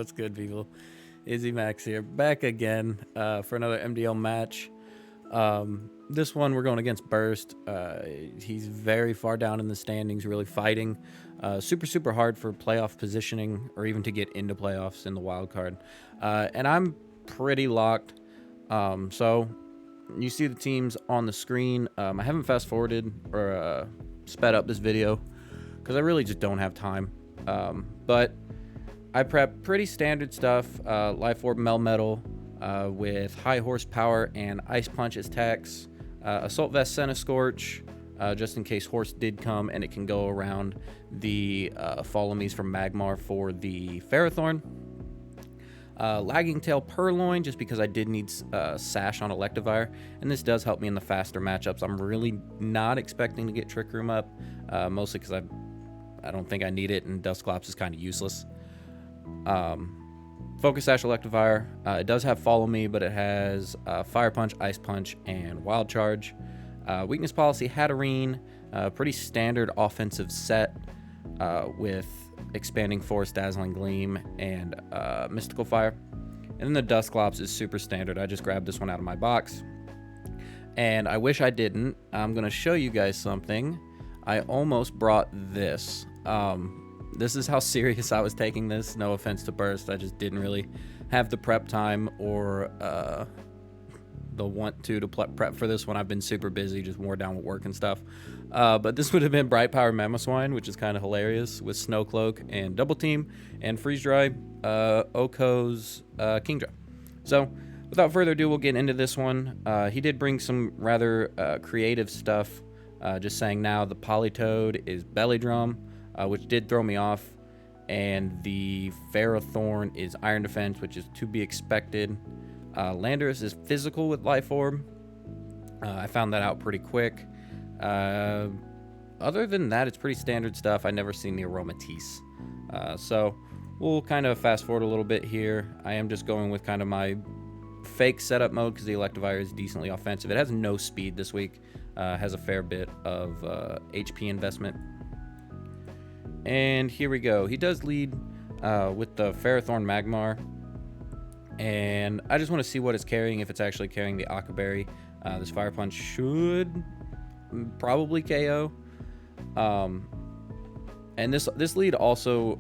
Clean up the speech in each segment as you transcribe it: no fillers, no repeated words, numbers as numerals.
What's good, people? Izzy Max here, back again for another MDL match. This one we're going against Burst. He's very far down in the standings, really fighting. Super hard for playoff positioning or even to get into playoffs in the wild card. And I'm pretty locked. So you see the teams on the screen. I haven't fast forwarded or sped up this video because I really just don't have time. But I prep pretty standard stuff, Life Orb Melmetal with high horsepower and Ice Punch as techs, Assault Vest Scorch, just in case Horse did come and it can go around the Follow Me's from Magmar for the Ferrothorn. Lagging Tail Purloin, just because I did need Sash on Electivire, and this does help me in the faster matchups. I'm really not expecting to get Trick Room up, mostly because I don't think I need it, and Dusclops is kind of useless. Focus Sash Electivire, it does have Follow Me, but it has Fire Punch, Ice Punch, and Wild Charge. Weakness Policy Hatterene, pretty standard offensive set with Expanding Force, Dazzling Gleam, and Mystical Fire. And then the Dusclops is super standard. I just grabbed this one out of my box. And I wish I didn't. I'm going to show you guys something. I almost brought this. This is how serious I was taking this. No offense to Burst. I just didn't really have the prep time or the want to prep for this one. I've been super busy, just wore down with work and stuff. But this would have been Bright Power Mamoswine, which is kind of hilarious, with Snow Cloak and Double Team, and Freeze Dry, Oko's Kingdra. So without further ado, we'll get into this one. He did bring some rather creative stuff. Just saying now, the Politoed is Belly Drum, which did throw me off, and the Ferrothorn is Iron Defense, which is to be expected. Landorus is Physical with Life Orb. I found that out pretty quick. Other than that, it's pretty standard stuff. I never seen the Aromatisse. So we'll kind of fast forward a little bit here. I am just going with kind of my fake setup mode because the Electivire is decently offensive. It has no speed this week. Has a fair bit of HP investment. And here we go. He does lead with the Ferrothorn Magmar. And I just want to see what it's carrying, if it's actually carrying the Akaberry. This Fire Punch should probably KO. And this lead also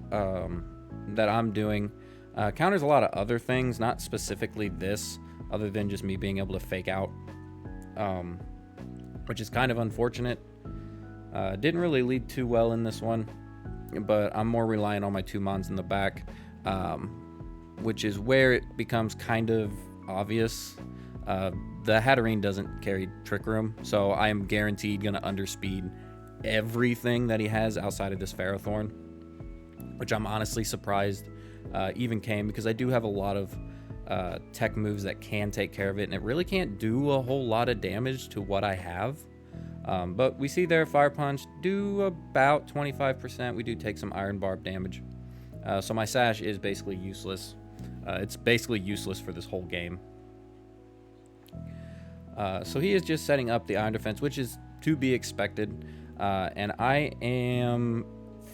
that I'm doing counters a lot of other things, not specifically this, other than just me being able to fake out, which is kind of unfortunate. Didn't really lead too well in this one, but I'm more reliant on my 2 mons in the back, which is where it becomes kind of obvious. The Hatterene doesn't carry Trick Room, so I am guaranteed going to underspeed everything that he has outside of this Ferrothorn, which I'm honestly surprised even came, because I do have a lot of tech moves that can take care of it, and it really can't do a whole lot of damage to what I have. But we see there Fire Punch do about 25%. We do take some Iron Barb damage. So my Sash is basically useless. It's basically useless for this whole game. So he is just setting up the Iron Defense, which is to be expected. And I am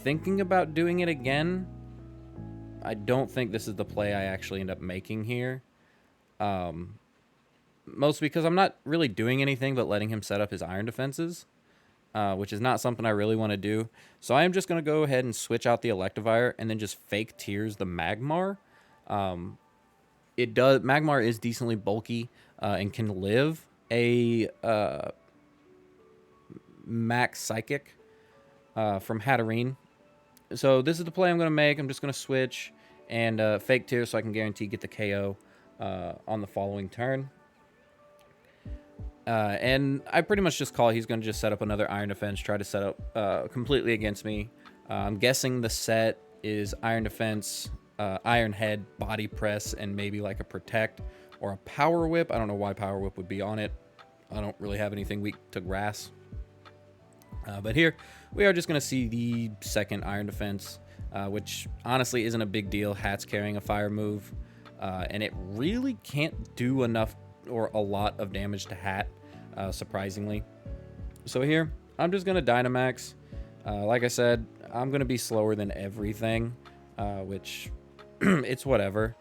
thinking about doing it again. I don't think this is the play I actually end up making here. Mostly because I'm not really doing anything but letting him set up his Iron Defenses, which is not something I really want to do. So I am just going to go ahead and switch out the Electivire and then just fake Tears the Magmar. Magmar is decently bulky and can live a max Psychic from Hatterene. So this is the play I'm going to make. I'm just going to switch and fake Tears so I can guarantee get the KO on the following turn. And I pretty much just call he's going to just set up another Iron Defense, try to set up completely against me. I'm guessing the set is Iron Defense, Iron Head, Body Press, and maybe like a Protect or a Power Whip. I don't know why Power Whip would be on it. I don't really have anything weak to Grass. But here, we are just going to see the second Iron Defense, which honestly isn't a big deal. Hat's carrying a fire move, and it really can't do enough or a lot of damage to Hat, surprisingly. So here, I'm just going to Dynamax. Like I said, I'm going to be slower than everything, which it's whatever.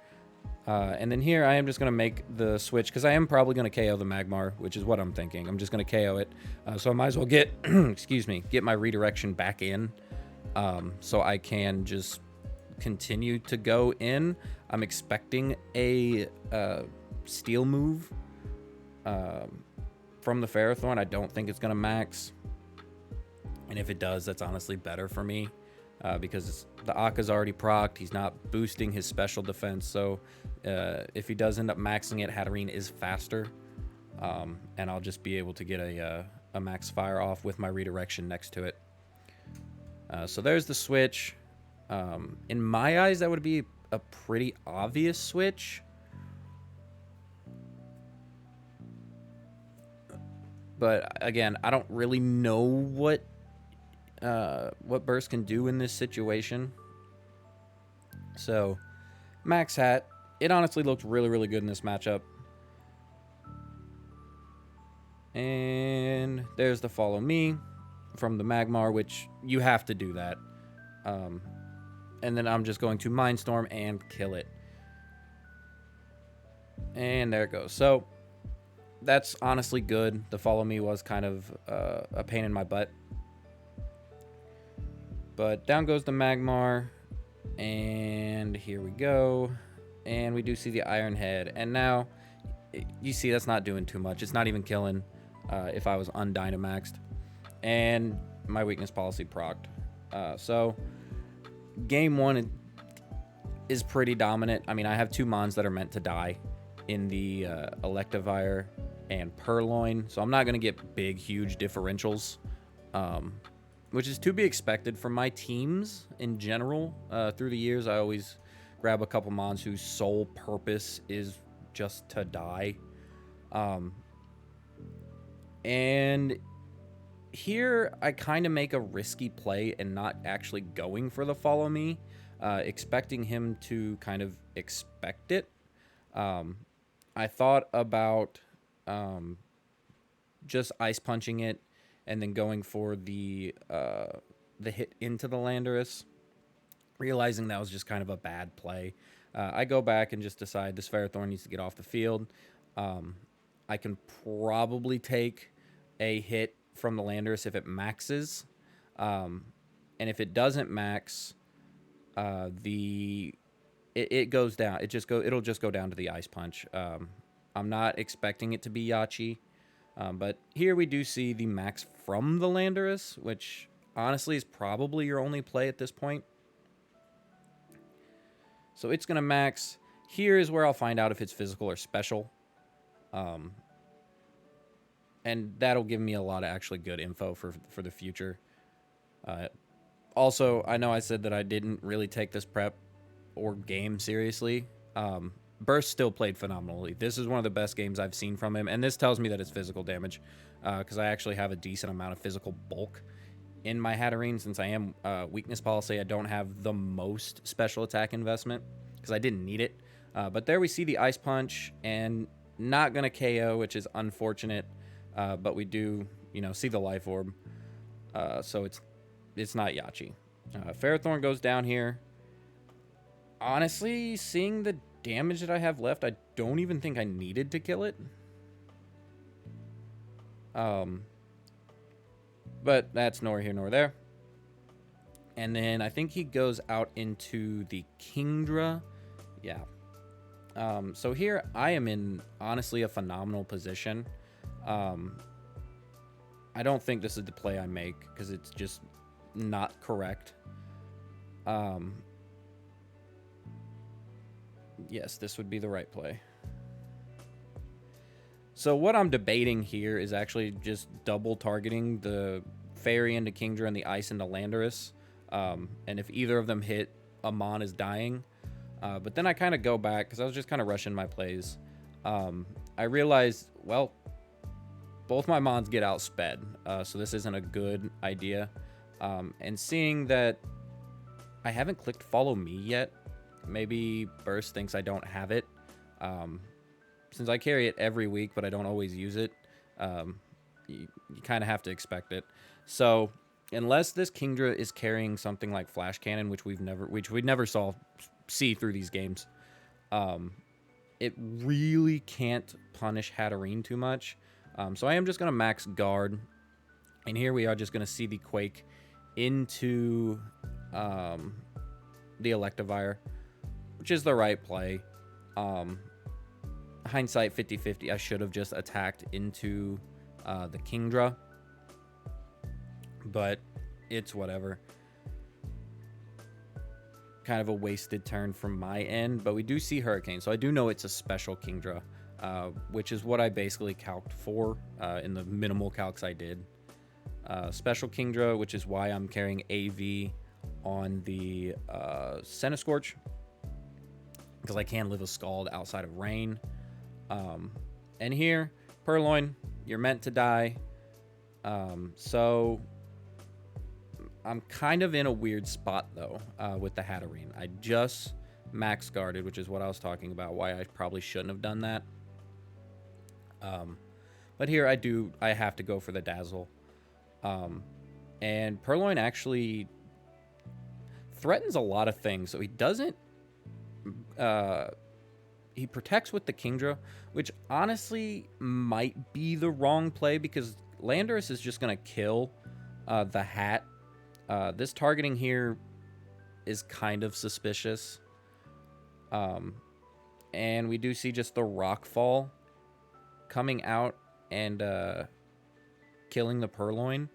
And then here I am just going to make the switch because I am probably going to KO the Magmar, which is what I'm thinking. I'm just going to KO it. So I might as well get, excuse me, get my redirection back in so I can just continue to go in. I'm expecting a steel move from the Ferrothorn. I don't think it's going to max. And if it does, that's honestly better for me. Because the Akka's already procced. He's not boosting his special defense. So if he does end up maxing it, Hatterene is faster. And I'll just be able to get a max fire off with my redirection next to it. So there's the switch. In my eyes, that would be a pretty obvious switch. But again, I don't really know what Burst can do in this situation. So, Max Hat, it honestly looked really, really good in this matchup. And there's the Follow Me from the Magmar, which you have to do that. And then I'm just going to Mindstorm and kill it. And there it goes. So, that's honestly good. The Follow Me was kind of a pain in my butt. But down goes the Magmar, and here we go, and we do see the Iron Head, and now, you see that's not doing too much. It's not even killing if I was undynamaxed, and my weakness policy procced. So, game one is pretty dominant. I mean, I have two Mons that are meant to die in the Electivire and Purloin, so I'm not going to get big, huge differentials. Which is to be expected from my teams in general. Through the years, I always grab a couple Mons whose sole purpose is just to die. And here, I kind of make a risky play and not actually going for the Follow Me, expecting him to kind of expect it. I thought about just Ice Punching it, and then going for the hit into the Landorus, realizing that was just kind of a bad play. I go back and just decide this Ferrothorn needs to get off the field. I can probably take a hit from the Landorus if it maxes. And if it doesn't max, it goes down. It'll just go down to the Ice Punch. I'm not expecting it to be Yachi. But here we do see the max from the Landorus, which honestly is probably your only play at this point. So it's going to max. Here is where I'll find out if it's physical or special. And that'll give me a lot of actually good info for the future. Also, I know I said that I didn't really take this prep or game seriously. Burst still played phenomenally. This is one of the best games I've seen from him, and this tells me that it's physical damage, because I actually have a decent amount of physical bulk in my Hatterene. Since I am weakness policy, I don't have the most special attack investment, because I didn't need it. But there we see the Ice Punch, and not going to KO, which is unfortunate, but we do, see the Life Orb, so it's not Yachi. Ferrothorn goes down here. Honestly, seeing the damage that I have left, I don't even think I needed to kill it. But that's nor here nor there. And then I think he goes out into the Kingdra. Yeah. So here I am in, honestly, a phenomenal position. I don't think this is the play I make, because it's just not correct. Yes, this would be the right play. So what I'm debating here is actually just double targeting the Fairy into Kingdra and the Ice into Landorus. And if either of them hit, Amon is dying. But then I kind of go back, because I was just kind of rushing my plays. I realized, well, both my Mons get outsped, so this isn't a good idea. And seeing that I haven't clicked Follow Me yet, maybe Burst thinks I don't have it. Since I carry it every week, but I don't always use it, you kind of have to expect it. So unless this Kingdra is carrying something like Flash Cannon, which we never saw see through these games. It really can't punish Hatterene too much. So I am just going to max guard. And here we are just going to see the Quake into the Electivire, which is the right play. Hindsight 50-50, I should have just attacked into the Kingdra. But it's whatever. Kind of a wasted turn from my end, but we do see Hurricane, so I do know it's a special Kingdra, which is what I basically calced for in the minimal calcs I did. Special Kingdra, which is why I'm carrying AV on the Centiskorch, because I can live a Scald outside of rain. And here, Purloin, you're meant to die. So I'm kind of in a weird spot, though, with the Hatterene. I just max guarded, which is what I was talking about, why I probably shouldn't have done that. But here I have to go for the Dazzle. And Purloin actually threatens a lot of things, so he doesn't... he protects with the Kingdra, which honestly might be the wrong play, because Landorus is just going to kill the Hat. This targeting here is kind of suspicious. And we do see just the Rockfall coming out and killing the Purloin.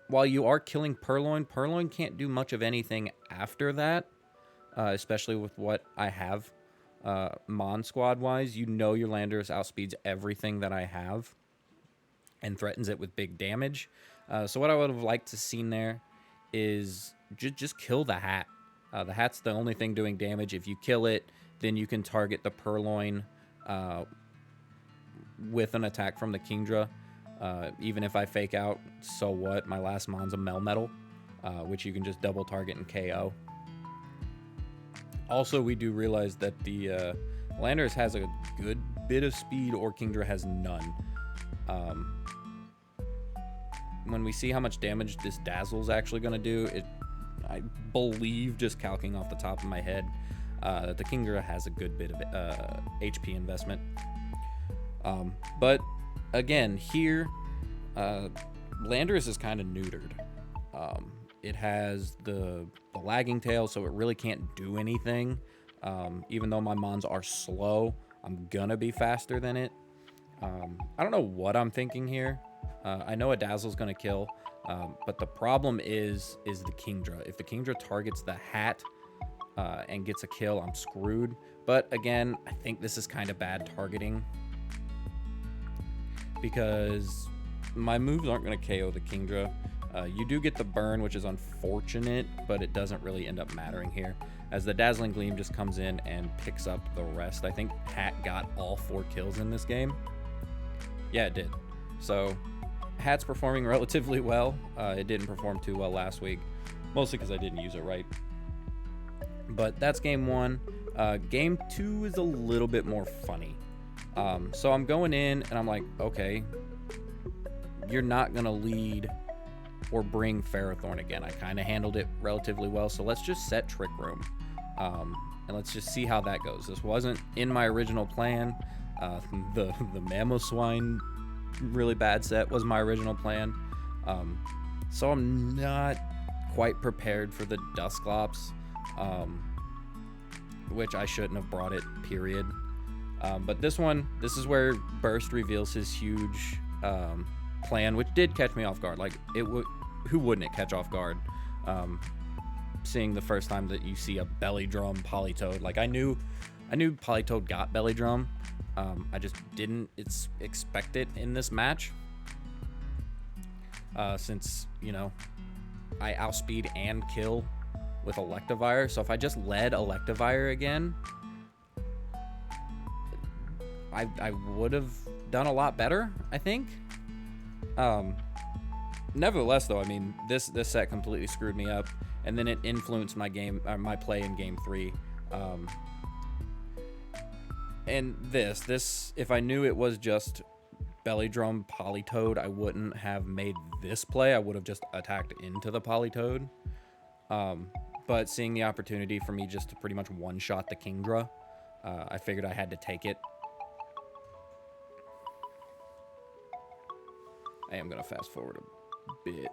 While you are killing Purloin, Purloin can't do much of anything after that, especially with what I have Mon Squad-wise. You know your Landorus outspeeds everything that I have and threatens it with big damage. So what I would have liked to seen there is just kill the Hat. The Hat's the only thing doing damage. If you kill it, then you can target the Purloin with an attack from the Kingdra. Even if I fake out, so what? My last Mon's a Melmetal, which you can just double target and KO. Also, we do realize that the Landorus has a good bit of speed, or Kingdra has none. When we see how much damage this Dazzle is actually going to do, I believe, just calculating off the top of my head, that the Kingdra has a good bit of HP investment. But again, here, Landorus is kind of neutered. It has the lagging tail, so it really can't do anything. Even though my Mons are slow, I'm gonna be faster than it. I don't know what I'm thinking here. I know a Dazzle's gonna kill, but the problem is the Kingdra. If the Kingdra targets the Hat and gets a kill, I'm screwed. But again, I think this is kind of bad targeting, because my moves aren't going to KO the Kingdra. You do get the burn, which is unfortunate, but it doesn't really end up mattering here, as the Dazzling Gleam just comes in and picks up the rest. I think Hat got all 4 kills in this game. Yeah, it did. So Hat's performing relatively well. It didn't perform too well last week, mostly because I didn't use it right. But that's game 1. Game 2 is a little bit more funny. So I'm going in and I'm like, okay, you're not going to lead or bring Ferrothorn again. I kind of handled it relatively well, so let's just set Trick Room. And let's just see how that goes. This wasn't in my original plan. The Mamoswine really bad set was my original plan. So I'm not quite prepared for the Dusclops, which I shouldn't have brought it, period. But this is where Burst reveals his huge plan, which did catch me off guard. Like, who wouldn't it catch off guard? Seeing the first time that you see a Belly Drum Politoed. Like, I knew Politoed got Belly Drum. I just didn't expect it in this match. Since, you know, I outspeed and kill with Electivire. So if I just led Electivire again, I would have done a lot better, I think. Nevertheless, though, I mean, this set completely screwed me up, and then it influenced my my play in game 3. And this, if I knew it was just Belly Drum Politoed, I wouldn't have made this play. I would have just attacked into the Politoed. but seeing the opportunity for me just to pretty much one-shot the Kingdra, I figured I had to take it. I am going to fast forward a bit.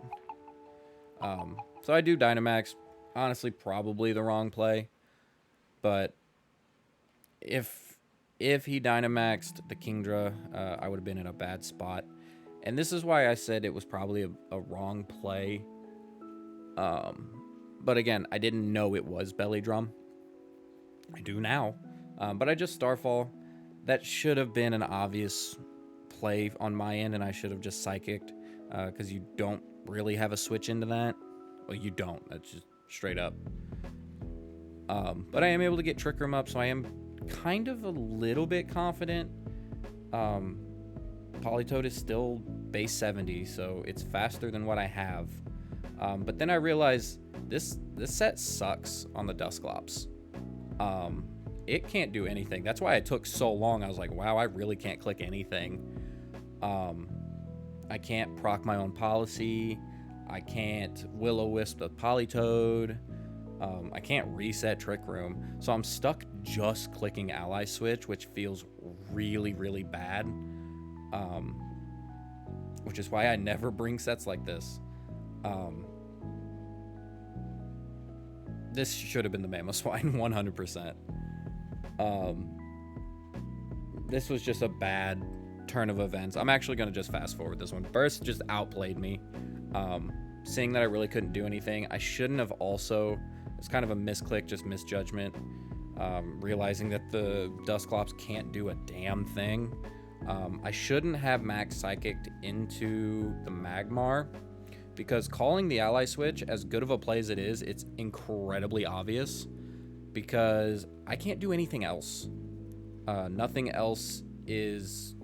So I do Dynamax. Honestly, probably the wrong play. But if he Dynamaxed the Kingdra, I would have been in a bad spot. And this is why I said it was probably a wrong play. But again, I didn't know it was Belly Drum. I do now. But I just Starfall. That should have been an obvious play on my end, and I should have just Psychicked, because you don't really have a switch into that. Well, you don't. That's just straight up. But I am able to get Trick Room up, so I am kind of a little bit confident. Politoed is still base 70, so it's faster than what I have. But then I realized this set sucks on the Dusclops. It can't do anything. That's why it took so long. I was like, wow, I really can't click anything. I can't proc my own policy. I can't Will-O-Wisp the Politoed. I can't reset Trick Room. So I'm stuck just clicking Ally Switch, which feels really, really bad. Which is why I never bring sets like this. This should have been the Mamoswine 100%. This was just a bad turn of events. I'm actually going to just fast forward this one. Burst just outplayed me. Seeing that I really couldn't do anything, I shouldn't have also... It's kind of a misclick, just misjudgment. Realizing that the Dusclops can't do a damn thing. I shouldn't have max Psychicked into the Magmar, because calling the Ally Switch, as good of a play as it is, it's incredibly obvious, because I can't do anything else. Nothing else is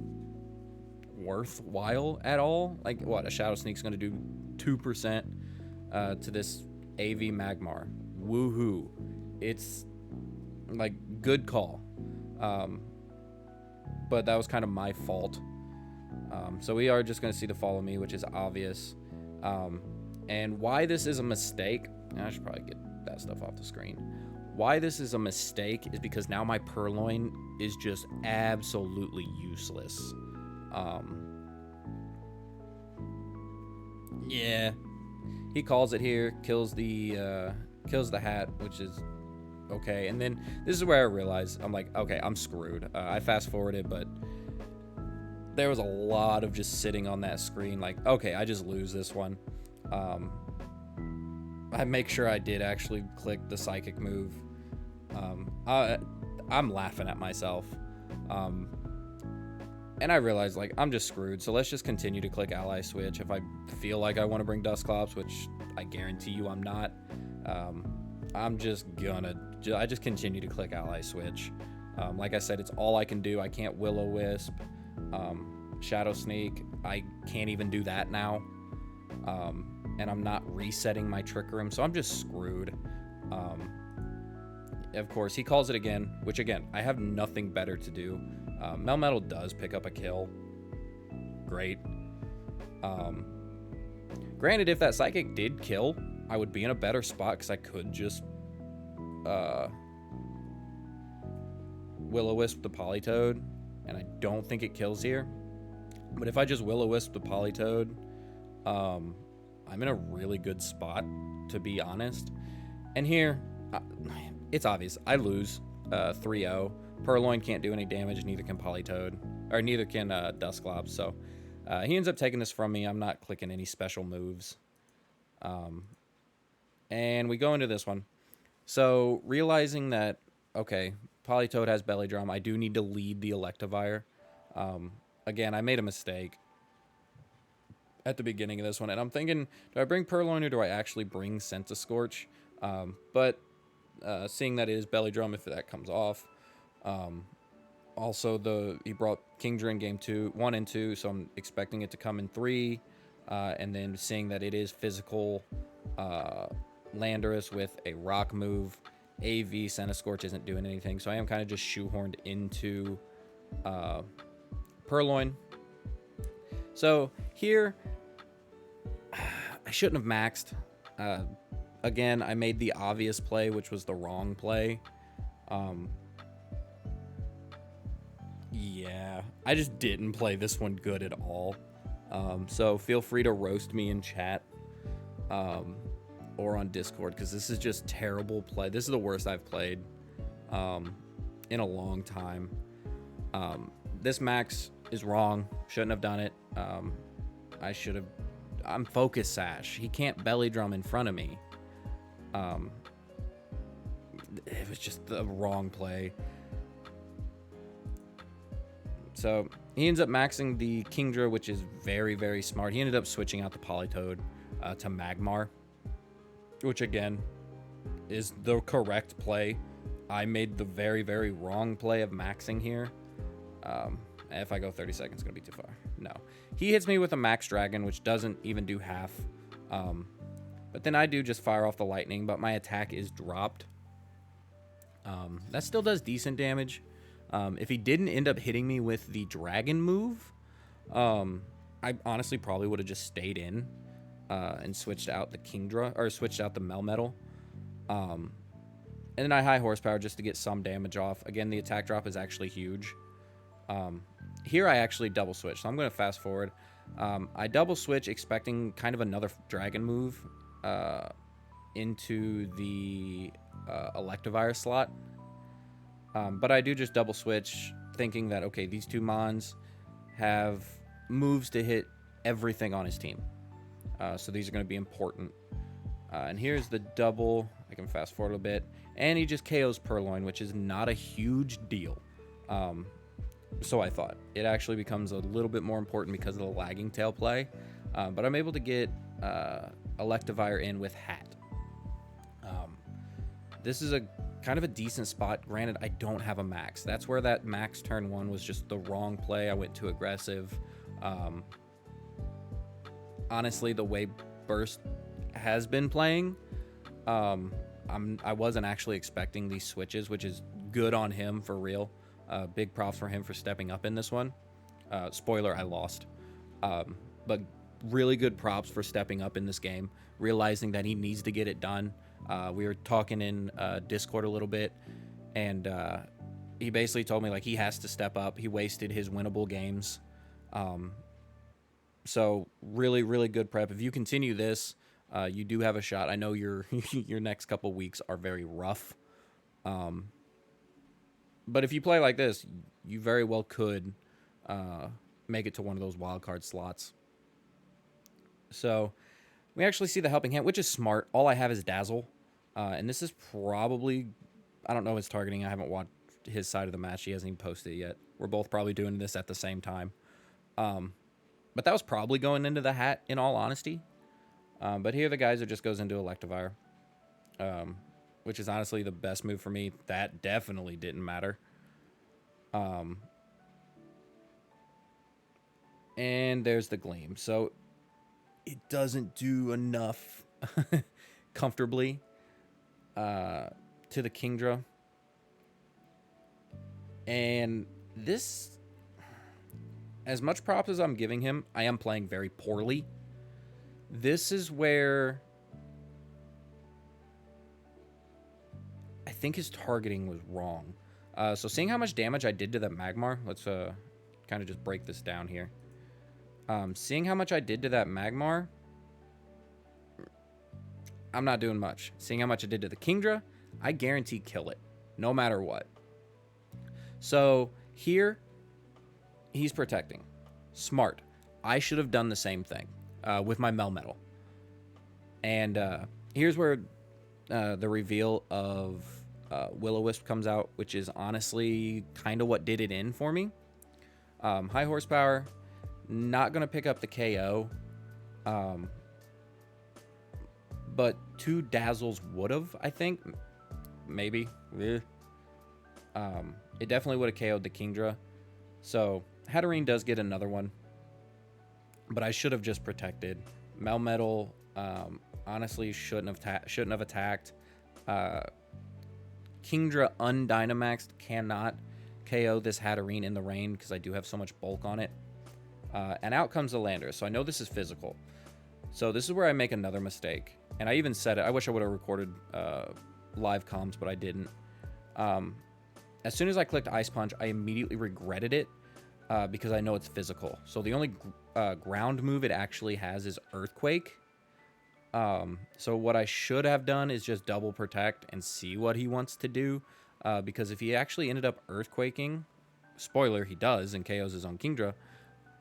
worthwhile at all. Like, what, a Shadow Sneak's going to do 2% to this AV Magmar. Woohoo. It's, like, good call. But that was kind of my fault. So we are just going to see the Follow Me, which is obvious. And why this is a mistake, I should probably get that stuff off the screen. Why this is a mistake is because now my Purloin is just absolutely useless. Yeah, he calls it here, kills the hat, which is okay. And then this is where I realized, I'm like, okay, I'm screwed. I fast forwarded, but there was a lot of just sitting on that screen like, okay, I just lose this one. I make sure I did actually click the Psychic move. I'm laughing at myself. And I realized, like, I'm just screwed, so let's just continue to click Ally Switch. If I feel like I want to bring Dusclops, which I guarantee you I'm not, I'm just gonna... I just continue to click Ally Switch. Like I said, it's all I can do. I can't Will-O-Wisp. Shadow Sneak, I can't even do that now. And I'm not resetting my Trick Room, so I'm just screwed. Of course, he calls it again, which, again, I have nothing better to do. Melmetal does pick up a kill. Great. Granted, if that Psychic did kill, I would be in a better spot, because I could just Will-O-Wisp the Politoed, and I don't think it kills here. But if I just Will-O-Wisp the Politoed, I'm in a really good spot, to be honest. And here, it's obvious. I lose 3-0. Purloin can't do any damage, neither can Politoed, or neither can Dusclops. So he ends up taking this from me. I'm not clicking any special moves. And we go into this one. So realizing that, okay, Politoed has Belly Drum, I do need to lead the Electivire. Again, I made a mistake at the beginning of this one, and I'm thinking, do I bring Purloin or do I actually bring Centiskorch? But seeing that it is Belly Drum, if that comes off. Also, he brought Kingdra in game 1 and 2, so I'm expecting it to come in 3. And then seeing that it is physical Landorus with a rock move, AV Centiskorch isn't doing anything, so I am kind of just shoehorned into Purloin. So here, I shouldn't have maxed. Again, I made the obvious play, which was the wrong play. Yeah, I just didn't play this one good at all. So feel free to roast me in chat or on Discord, because this is just terrible play. This is the worst I've played in a long time. This max is wrong. Shouldn't have done it. I should have. I'm focus sash. He can't belly drum in front of me. It was just the wrong play. So he ends up maxing the Kingdra, which is very, very smart. He ended up switching out the Politoed to Magmar, which again is the correct play. I made the very, very wrong play of maxing here. If I go 30 seconds, it's going to be too far. No. He hits me with a Max Dragon, which doesn't even do half. But then I do just fire off the lightning, but my attack is dropped. That still does decent damage. If he didn't end up hitting me with the dragon move, I honestly probably would have just stayed in and switched out the Kingdra, or switched out the Melmetal. And then I high horsepower just to get some damage off. Again, the attack drop is actually huge. Here I actually double switch, so I'm going to fast forward. I double switch expecting kind of another dragon move into the Electivire slot. But I do just double switch, thinking that, okay, these two Mons have moves to hit everything on his team. So these are going to be important. And here's the double. I can fast forward a bit. And he just KOs Purloin, which is not a huge deal. So I thought. It actually becomes a little bit more important because of the lagging tail play. But I'm able to get Electivire in with Hat. This is a kind of a decent spot. Granted, I don't have a max. That's where that max turn 1 was just the wrong play. I went too aggressive. Honestly, the way Burst has been playing, I wasn't actually expecting these switches, which is good on him for real. Big props for him for stepping up in this one. Spoiler, I lost. But really good props for stepping up in this game, realizing that he needs to get it done. We were talking in Discord a little bit, and he basically told me like he has to step up. He wasted his winnable games. So really, really good prep. If you continue this, you do have a shot. I know your your next couple weeks are very rough. But if you play like this, you very well could make it to one of those wildcard slots. So we actually see the helping hand, which is smart. All I have is Dazzle. And this is probably, I don't know his targeting. I haven't watched his side of the match. He hasn't even posted it yet. We're both probably doing this at the same time. But that was probably going into the hat, in all honesty. But here the geyser just goes into Electivire, which is honestly the best move for me. That definitely didn't matter. And there's the Gleam. So it doesn't do enough comfortably to the Kingdra. And this, as much props as I'm giving him, I am playing very poorly. This is where I think his targeting was wrong. So seeing how much damage I did to that Magmar, let's kind of just break this down here. Seeing how much I did to that Magmar, I'm not doing much. Seeing how much I did to the Kingdra, I guarantee kill it, no matter what. So here, he's protecting. Smart. I should have done the same thing with my Melmetal. And here's where the reveal of Will-O-Wisp comes out, which is honestly kind of what did it in for me. High horsepower, not going to pick up the KO. But 2 Dazzles would have, I think. Maybe. It definitely would have KO'd the Kingdra. So Hatterene does get another one. But I should have just protected. Melmetal, honestly, shouldn't have attacked. Kingdra undynamaxed cannot KO this Hatterene in the rain because I do have so much bulk on it. And out comes the Landorus. So I know this is physical. So this is where I make another mistake. And I even said it. I wish I would have recorded live comms, but I didn't. As soon as I clicked Ice Punch, I immediately regretted it because I know it's physical. So the only ground move it actually has is Earthquake. So what I should have done is just double protect and see what he wants to do. Because if he actually ended up Earthquaking, spoiler, he does and KOs his own Kingdra,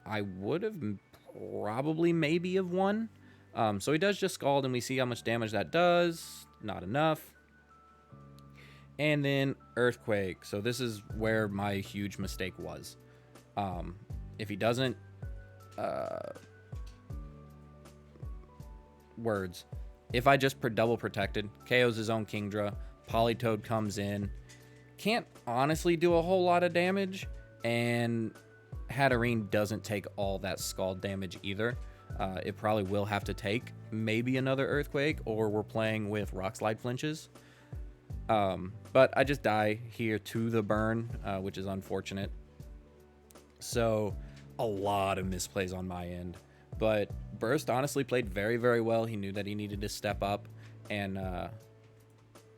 I would have probably maybe have won. So he does just Scald, and we see how much damage that does. Not enough. And then Earthquake. So this is where my huge mistake was. If he doesn't... words. If I just double protected, KOs his own Kingdra, Politoed comes in, can't honestly do a whole lot of damage, and Hatterene doesn't take all that Scald damage either. It probably will have to take maybe another Earthquake, or we're playing with Rock Slide flinches. But I just die here to the burn, which is unfortunate. So a lot of misplays on my end. But Burst honestly played very, very well. He knew that he needed to step up and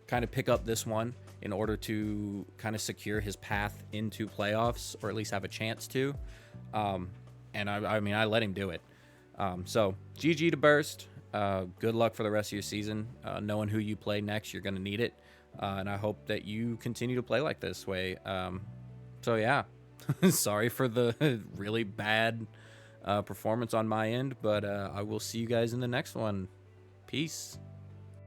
kind of pick up this one in order to kind of secure his path into playoffs, or at least have a chance to. And I mean, I let him do it. So GG to Burst. Good luck for the rest of your season. Knowing who you play next, you're going to need it. And I hope that you continue to play like this way. So yeah, sorry for the really bad performance on my end, but I will see you guys in the next one. Peace.